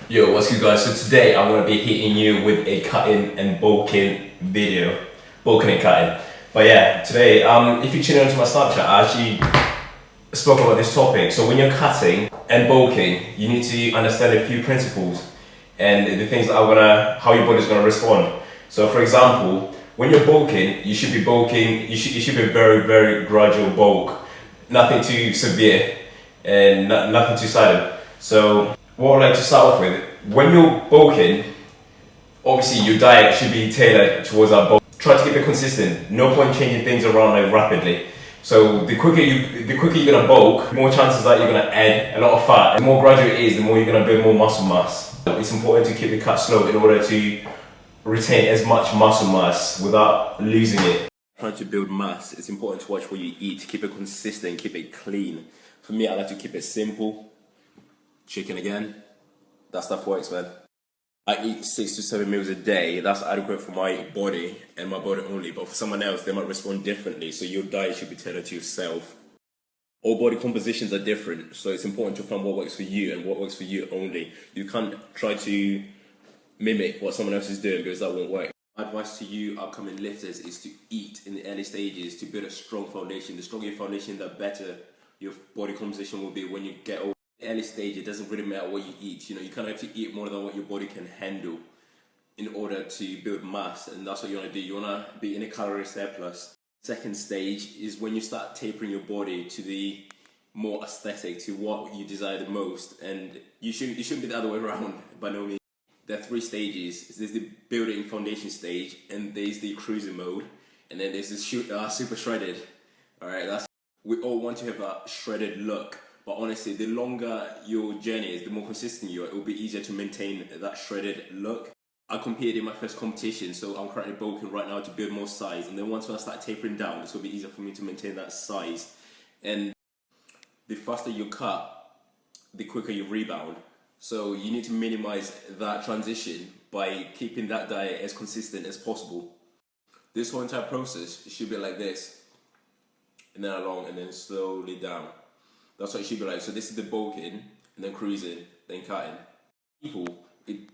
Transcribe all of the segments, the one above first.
Yo, what's good guys? So today I'm gonna be hitting you with a cutting and bulking video. Bulking and cutting. But yeah, today, if you tune into my Snapchat, I actually spoke about this topic. So when you're cutting and bulking, you need to understand a few principles and the things that how your body's gonna respond. So for example, when you're bulking, you should be a very, very gradual bulk. Nothing too severe and nothing too sudden. So what I'd like to start off with, when you're bulking, obviously your diet should be tailored towards that bulk. Try to keep it consistent. No point changing things around like rapidly. So the quicker you're gonna bulk, the more chances that you're gonna add a lot of fat. The more gradual it is, the more you're gonna build more muscle mass. It's important to keep the cut slow in order to retain as much muscle mass without losing it. Trying to build mass, it's important to watch what you eat, keep it consistent, keep it clean. For me, I like to keep it simple. Chicken again, that stuff works, man. I eat 6 to 7 meals a day. That's adequate for my body and my body only, but for someone else they might respond differently, so your diet should be tailored to yourself. All body compositions are different, so it's important to find what works for you and what works for you only. You can't try to mimic what someone else is doing because that won't work. My advice to you upcoming lifters is to eat in the early stages to build a strong foundation. The stronger your foundation, the better your body composition will be when you get older. Early stage, it doesn't really matter what you eat. You kind of have to eat more than what your body can handle in order to build mass, and that's what you want to do. You want to be in a calorie surplus. Second stage is when you start tapering your body to the more aesthetic, to what you desire the most, and you shouldn't be the other way around by no means. There are 3 stages. There's the building foundation stage, and there's the cruising mode, and then there's the super shredded. All right, we all want to have a shredded look. But honestly, the longer your journey is, the more consistent you are, it will be easier to maintain that shredded look. I competed in my first competition, so I'm currently bulking right now to build more size. And then once I start tapering down, it's going to be easier for me to maintain that size. And the faster you cut, the quicker you rebound. So you need to minimize that transition by keeping that diet as consistent as possible. This whole entire process should be like this. And then along, and then slowly down. That's what it should be like. So this is the bulking, and then cruising, then cutting.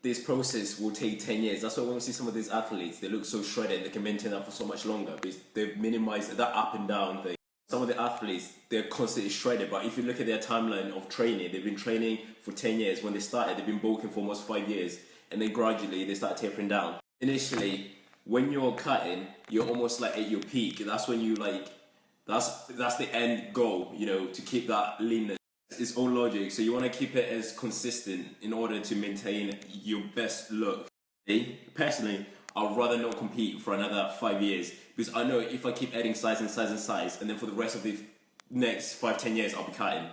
This process will take 10 years. That's why when we see some of these athletes, they look so shredded, they can maintain that for so much longer because they've minimized that up and down thing. Some of the athletes, they're constantly shredded, but if you look at their timeline of training, they've been training for 10 years. When they started, they've been bulking for almost 5 years, and then gradually they start tapering down. Initially, when you're cutting, you're almost like at your peak. That's when you that's the end goal, to keep that leanness. It's all logic, so you want to keep it as consistent in order to maintain your best look. Personally, I'd rather not compete for another 5 years because I know if I keep adding size and size and size, and then for the rest of the next 5-10 years, I'll be cutting.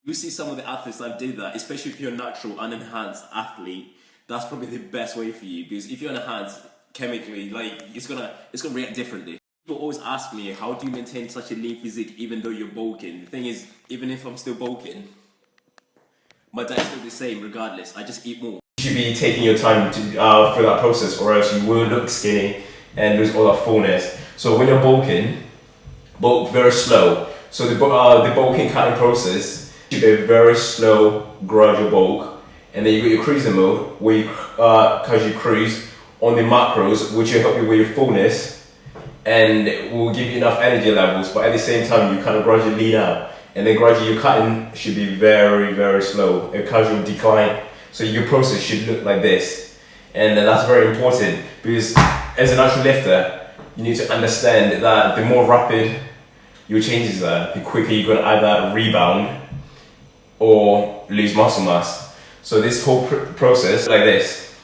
You see some of the athletes that did that, especially if you're a natural, unenhanced athlete, that's probably the best way for you because if you're enhanced chemically, it's gonna react differently. People always ask me, how do you maintain such a lean physique even though you're bulking? The thing is, even if I'm still bulking, my diet's still the same regardless. I just eat more. You should be taking your time through that process, or else you will look skinny and lose all that fullness. So when you're bulking, bulk very slow. So the bulking cutting process should be a very slow, gradual bulk. And then you got your cruising mode, where you cruise on the macros, which will help you with your fullness and will give you enough energy levels, but at the same time you kind of gradually lean out, and then gradually your cutting should be very, very slow, a casual decline. So your process should look like this, and that's very important because as a natural lifter, you need to understand that the more rapid your changes are, the quicker you're going to either rebound or lose muscle mass. So this whole process like this.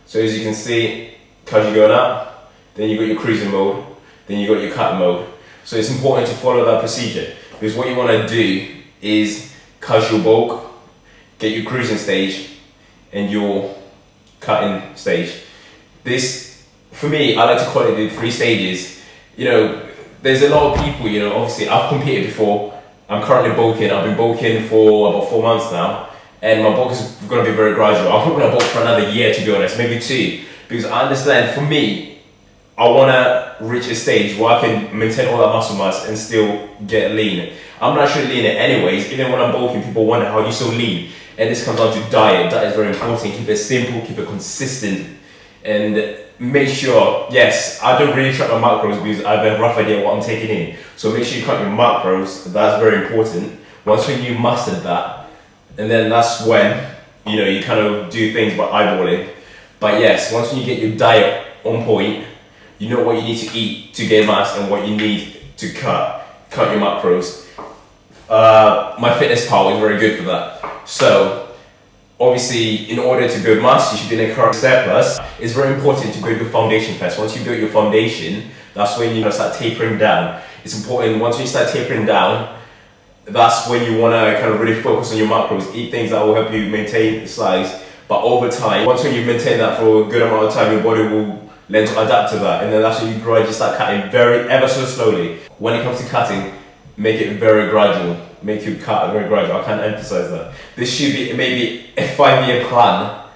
So as you can see, casually going up, then you got your cruising mode, then you got your cut mode. So it's important to follow that procedure because what you want to do is casual bulk, get your cruising stage and your cutting stage. This, for me, I like to call it the 3 stages. There's a lot of people, obviously I've competed before, I'm currently bulking, I've been bulking for about 4 months now, and my bulk is going to be very gradual. I'm probably going to bulk for another year, to be honest, maybe 2, because I understand, for me, I want to reach a stage where I can maintain all that muscle mass and still get lean. I'm naturally lean anyways. Even when I'm bulking, people wonder how you're so lean. And this comes down to diet. That is very important. Keep it simple, keep it consistent, and make sure, yes, I don't really track my macros because I have a rough idea what I'm taking in. So make sure you count your macros. That's very important. Once when you mastered that, and then that's when you kind of do things by eyeballing. But yes, once you get your diet on point, you know what you need to eat to gain mass and what you need to cut your macros. MyFitnessPal is very good for that. So obviously, in order to build mass, you should be in a current surplus. It's very important to build your foundation first. Once you build your foundation, that's when you start tapering down. It's important, once you start tapering down, that's when you want to kind of really focus on your macros, eat things that will help you maintain the size. But over time, once when you've maintained that for a good amount of time, your body will learn to adapt to that. And then that's when you gradually start cutting ever so slowly. When it comes to cutting, make it very gradual. Make your cut very gradual. I can't emphasize that. This should be maybe a 5-year plan.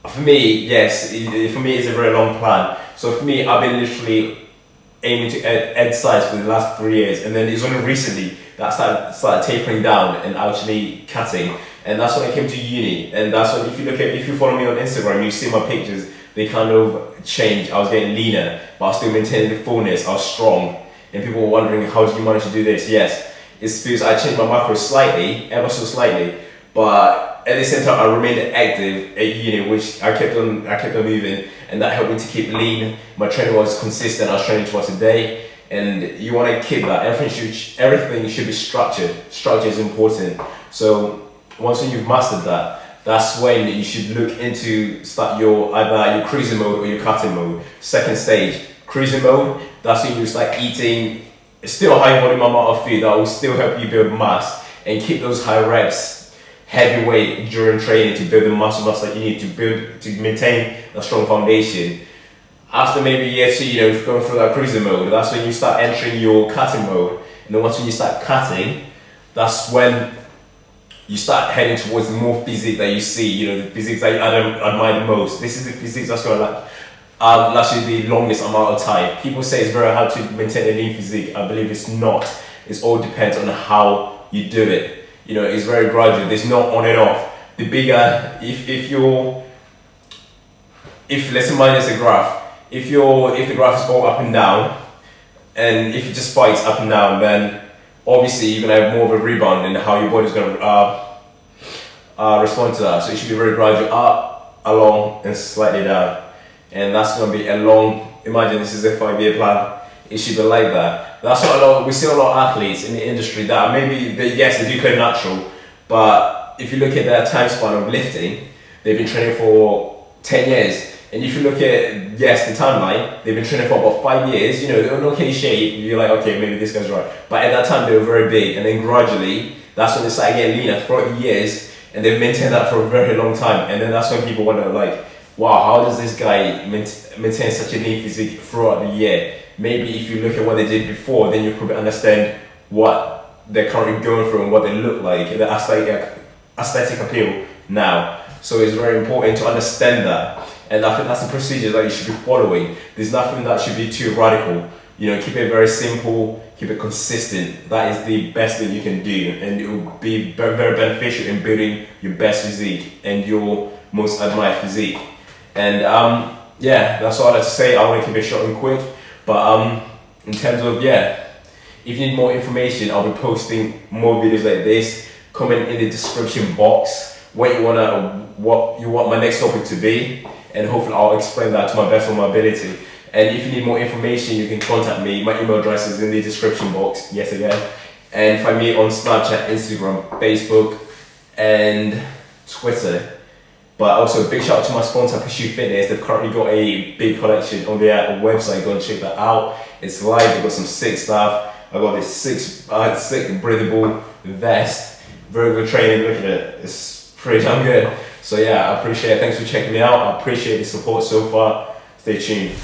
For me, yes, for me it's a very long plan. So for me, I've been literally aiming to add size for the last 3 years, and then it's only recently that I started tapering down and actually cutting. And that's when I came to uni. And that's when, if you follow me on Instagram, you see my pictures, they kind of changed. I was getting leaner, but I was still maintaining the fullness. I was strong. And people were wondering, how did you manage to do this? Yes, it's because I changed my macros slightly, ever so slightly, but at the same time I remained active at uni, which I kept on moving, and that helped me to keep lean. My training was consistent. I was training twice a day, and you want to keep that. Everything should be structured. Structure is important. So once you've mastered that, that's when you should look into start either your cruising mode or your cutting mode. Second stage, cruising mode. That's when you start eating still a high volume amount of food that will still help you build mass and keep those high reps, heavy weight during training to build the muscle mass that you need to maintain a strong foundation. After maybe year 2, going through that cruising mode, that's when you start entering your cutting mode. And then once when you start cutting, that's when you start heading towards the more physique that you see, the physique that you admire the most. This is the physique that's going to last you the longest amount of time. People say it's very hard to maintain a lean physique. I believe it's not. It all depends on how you do it. It's very gradual. There's no on and off. The bigger, if let's minus a graph, if the graph is all up and down, and if it just spikes up and down, then obviously you're gonna have more of a rebound in how your body's gonna respond to that. So it should be very gradual, up, along, and slightly down. And that's going to be a long, imagine this is a 5-year plan, it should be like that. That's what we see a lot of athletes in the industry that yes, they do play natural, but if you look at their time span of lifting, they've been training for 10 years. And if you look at, yes, the timeline, they've been training for about 5 years, they're in okay shape, you're like, okay, maybe this guy's right. But at that time, they were very big, and then gradually, that's when they started getting leaner throughout the years, and they've maintained that for a very long time. And then that's when people wonder, like, wow, how does this guy maintain such a lean physique throughout the year? Maybe if you look at what they did before, then you probably understand what they're currently going through and what they look like, the aesthetic appeal now. So it's very important to understand that. And I think that's the procedure that you should be following. There's nothing that should be too radical. Keep it very simple, keep it consistent. That is the best thing you can do. And it will be very, very beneficial in building your best physique and your most admired physique. And yeah, that's all I have to say. I want to keep it short and quick. But in terms of, if you need more information, I'll be posting more videos like this. Comment in the description box what you want my next topic to be, and hopefully I'll explain that to my best of my ability. And if you need more information, you can contact me. My email address is in the description box, yet again. And find me on Snapchat, Instagram, Facebook, and Twitter. But also, big shout out to my sponsor, Pursue Fitness. They've currently got a big collection on their website. Go and check that out. It's live. They've got some sick stuff. I got this sick breathable vest. Very good training. Look at it. It's pretty damn good. So yeah, I appreciate it. Thanks for checking me out. I appreciate the support so far. Stay tuned.